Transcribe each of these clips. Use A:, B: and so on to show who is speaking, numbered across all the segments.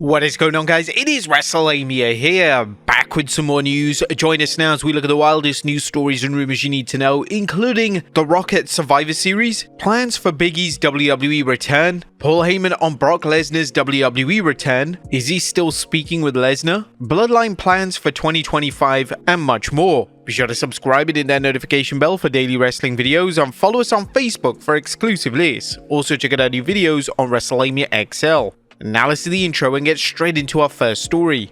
A: What is going on, guys? It is Wrestlelamia here, back with some more news. Join us now as we look at the wildest news stories and rumors you need to know, including The Rock at Survivor Series, plans for Big E's WWE return, Paul Heyman on Brock Lesnar's WWE return, is he still speaking with Lesnar, Bloodline plans for 2025, and much more. Be sure to subscribe and hit that notification bell for daily wrestling videos, and follow us on Facebook for exclusive lists. Also check out our new videos on Wrestlelamia XL. Now let's do the intro and get straight into our first story.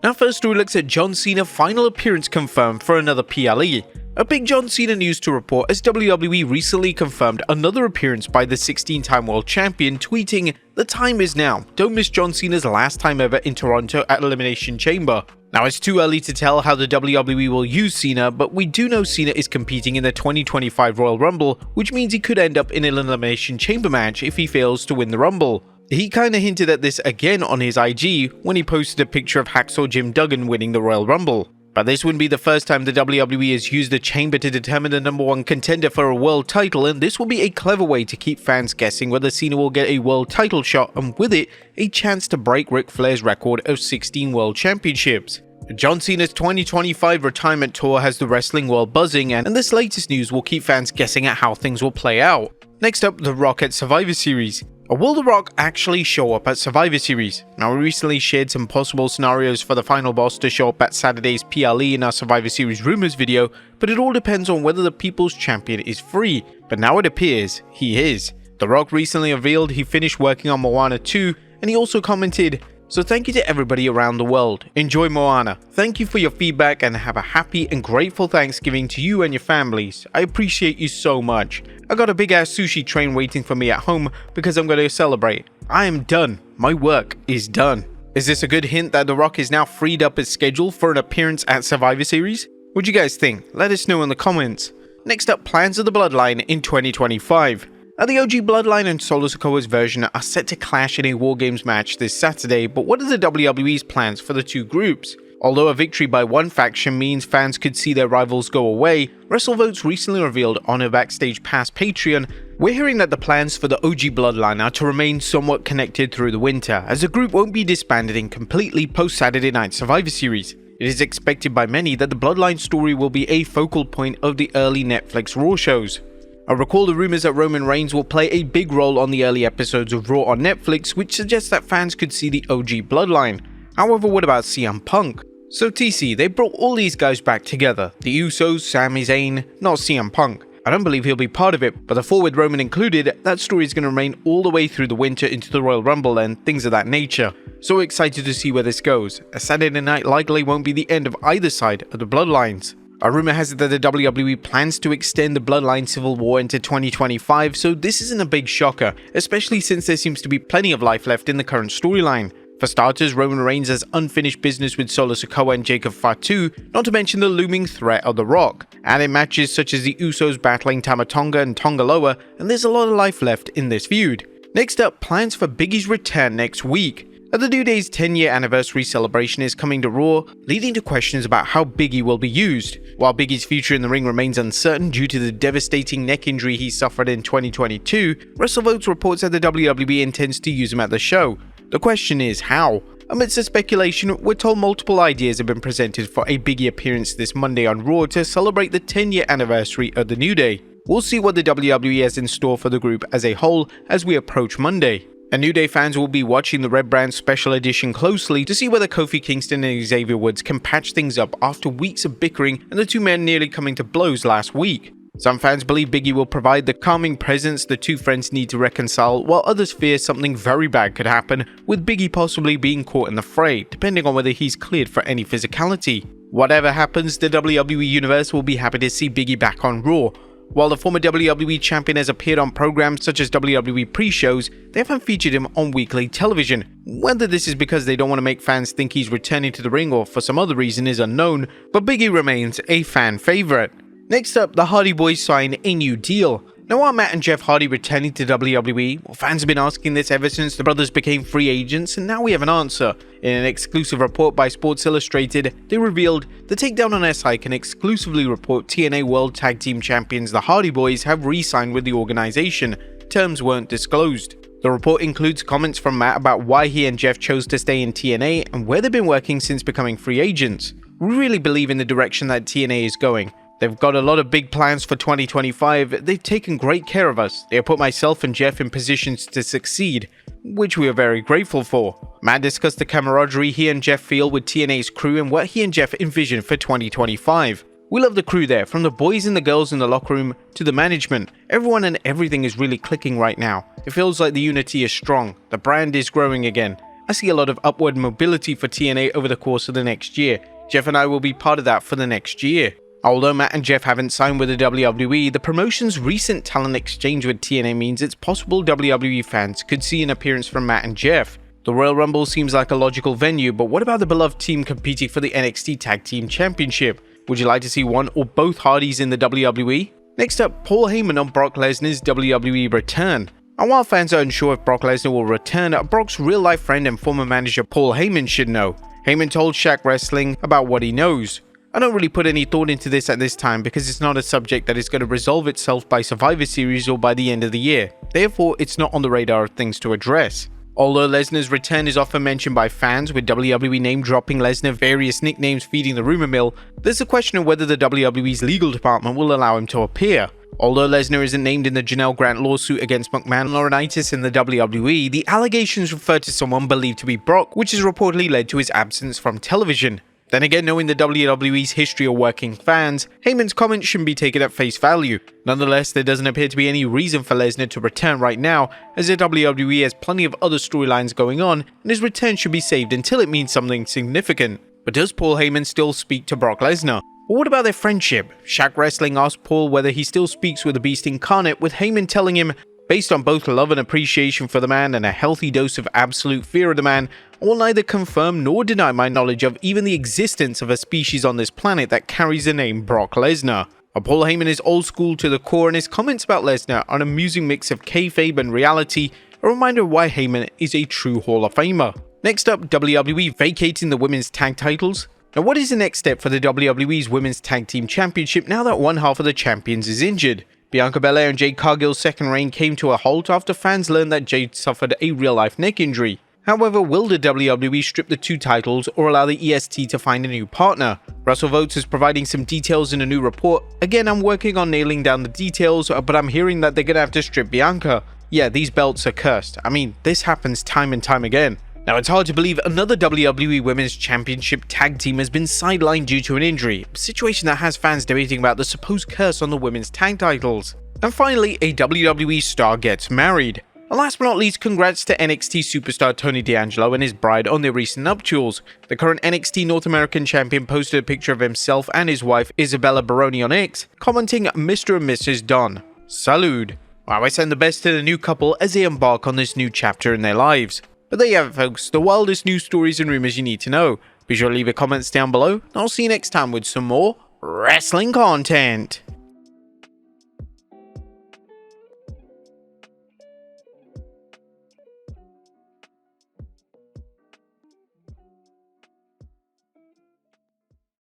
A: Our first story looks at John Cena final appearance confirmed for another PLE. A big John Cena news to report as WWE recently confirmed another appearance by the 16-time world champion, tweeting, "The time is now. Don't miss John Cena's last time ever in Toronto at Elimination Chamber." Now, it's too early to tell how the WWE will use Cena, but we do know Cena is competing in the 2025 Royal Rumble, which means he could end up in an Elimination Chamber match if he fails to win the Rumble. He kinda hinted at this again on his IG when he posted a picture of Hacksaw Jim Duggan winning the Royal Rumble. But this wouldn't be the first time the WWE has used the chamber to determine the #1 contender for a world title, and this will be a clever way to keep fans guessing whether Cena will get a world title shot, and with it, a chance to break Ric Flair's record of 16 world championships. John Cena's 2025 retirement tour has the wrestling world buzzing, and this latest news will keep fans guessing at how things will play out. Next up, The Rock at Survivor Series. Will The Rock actually show up at Survivor Series? Now, we recently shared some possible scenarios for the final boss to show up at Saturday's PLE in our Survivor Series Rumors video, but it all depends on whether the People's Champion is free, but now it appears he is. The Rock recently revealed he finished working on Moana 2, and he also commented, "So thank you to everybody around the world. Enjoy Moana. Thank you for your feedback and have a happy and grateful Thanksgiving to you and your families. I appreciate you so much. I got a big ass sushi train waiting for me at home because I'm going to celebrate. I am done. My work is done." Is this a good hint that The Rock is now freed up his schedule for an appearance at Survivor Series? What do you guys think? Let us know in the comments. Next up, plans of the Bloodline in 2025. Now, the OG Bloodline and Solo Sikoa's version are set to clash in a War Games match this Saturday, but what are the WWE's plans for the two groups? Although a victory by one faction means fans could see their rivals go away, WrestleVotes recently revealed on a Backstage Pass Patreon, we're hearing that the plans for the OG Bloodline are to remain somewhat connected through the winter, as the group won't be disbanded in completely post-Saturday Night Survivor Series. It is expected by many that the Bloodline story will be a focal point of the early Netflix Raw shows. I recall the rumors that Roman Reigns will play a big role on the early episodes of Raw on Netflix, which suggests that fans could see the OG Bloodline. However, what about CM Punk? So TC, they brought all these guys back together. The Usos, Sami Zayn, not CM Punk. I don't believe he'll be part of it, but the forward Roman included, that story is going to remain all the way through the winter into the Royal Rumble and things of that nature. So excited to see where this goes. A Saturday night likely won't be the end of either side of the Bloodlines. A rumor has it that the WWE plans to extend the Bloodline Civil War into 2025, so this isn't a big shocker, especially since there seems to be plenty of life left in the current storyline. For starters, Roman Reigns has unfinished business with Solo Sikoa and Jacob Fatu, not to mention the looming threat of The Rock. Added matches such as the Usos battling Tama Tonga and Tonga Loa, and there's a lot of life left in this feud. Next up, plans for Big E's return next week. The New Day's 10-year anniversary celebration is coming to Raw, leading to questions about how Big E will be used. While Big E's future in the ring remains uncertain due to the devastating neck injury he suffered in 2022, WrestleVotes reports that the WWE intends to use him at the show. The question is how? Amidst the speculation, we're told multiple ideas have been presented for a Big E appearance this Monday on Raw to celebrate the 10-year anniversary of the New Day. We'll see what the WWE has in store for the group as a whole as we approach Monday. And New Day fans will be watching the Red Brand Special Edition closely to see whether Kofi Kingston and Xavier Woods can patch things up after weeks of bickering and the two men nearly coming to blows last week. Some fans believe Big E will provide the calming presence the two friends need to reconcile, while others fear something very bad could happen, with Big E possibly being caught in the fray, depending on whether he's cleared for any physicality. Whatever happens, the WWE Universe will be happy to see Big E back on Raw. While the former WWE champion has appeared on programs such as WWE pre-shows, they haven't featured him on weekly television. Whether this is because they don't want to make fans think he's returning to the ring or for some other reason is unknown, but Big E remains a fan favorite. Next up, the Hardy Boyz sign a new deal. Now, are Matt and Jeff Hardy returning to WWE? Well, fans have been asking this ever since the brothers became free agents, and now we have an answer. In an exclusive report by Sports Illustrated, they revealed the Takedown on SI can exclusively report TNA World Tag Team Champions the Hardy Boyz have re-signed with the organization. Terms weren't disclosed. The report includes comments from Matt about why he and Jeff chose to stay in TNA and where they've been working since becoming free agents. We really believe in the direction that TNA is going. They've got a lot of big plans for 2025, they've taken great care of us, they have put myself and Jeff in positions to succeed, which we are very grateful for. Matt discussed the camaraderie he and Jeff feel with TNA's crew and what he and Jeff envision for 2025. We love the crew there, from the boys and the girls in the locker room to the management. Everyone and everything is really clicking right now. It feels like the unity is strong, the brand is growing again. I see a lot of upward mobility for TNA over the course of the next year. Jeff and I will be part of that for the next year. Although Matt and Jeff haven't signed with the WWE, the promotion's recent talent exchange with TNA means it's possible WWE fans could see an appearance from Matt and Jeff. The Royal Rumble seems like a logical venue, but what about the beloved team competing for the NXT Tag Team Championship? Would you like to see one or both Hardys in the WWE? Next up, Paul Heyman on Brock Lesnar's WWE return. And while fans are unsure if Brock Lesnar will return, Brock's real-life friend and former manager Paul Heyman should know. Heyman told Shaq Wrestling about what he knows. I don't really put any thought into this at this time because it's not a subject that is going to resolve itself by Survivor Series or by the end of the year. Therefore, it's not on the radar of things to address. Although Lesnar's return is often mentioned by fans, with WWE name-dropping Lesnar, various nicknames feeding the rumor mill, there's a question of whether the WWE's legal department will allow him to appear. Although Lesnar isn't named in the Janelle Grant lawsuit against McMahon Laurinaitis in the WWE, the allegations refer to someone believed to be Brock, which has reportedly led to his absence from television. Then again, knowing the WWE's history of working fans, Heyman's comments shouldn't be taken at face value. Nonetheless, there doesn't appear to be any reason for Lesnar to return right now, as the WWE has plenty of other storylines going on, and his return should be saved until it means something significant. But does Paul Heyman still speak to Brock Lesnar? But what about their friendship? Shaq Wrestling asked Paul whether he still speaks with the Beast incarnate, with Heyman telling him, based on both love and appreciation for the man and a healthy dose of absolute fear of the man, I will neither confirm nor deny my knowledge of even the existence of a species on this planet that carries the name Brock Lesnar. Paul Heyman is old school to the core, and his comments about Lesnar are an amusing mix of kayfabe and reality, a reminder of why Heyman is a true Hall of Famer. Next up, WWE vacating the women's tag titles. Now, what is the next step for the WWE's Women's Tag Team Championship now that one half of the champions is injured? Bianca Belair and Jade Cargill's second reign came to a halt after fans learned that Jade suffered a real-life neck injury. However, will the WWE strip the two titles or allow the EST to find a new partner? Russell Votes is providing some details in a new report. Again, I'm working on nailing down the details, but I'm hearing that they're gonna have to strip Bianca. Yeah, these belts are cursed. I mean, this happens time and time again. Now, it's hard to believe another WWE Women's Championship tag team has been sidelined due to an injury, a situation that has fans debating about the supposed curse on the women's tag titles. And finally, a WWE star gets married. And last but not least, congrats to NXT superstar Tony D'Angelo and his bride on their recent nuptials. The current NXT North American champion posted a picture of himself and his wife Isabella Baroni on X, commenting, "Mr. and Mrs. Don. Salud." Wow, I send the best to the new couple as they embark on this new chapter in their lives. But there you have it, folks, the wildest news stories and rumors you need to know. Be sure to leave your comments down below, and I'll see you next time with some more wrestling content.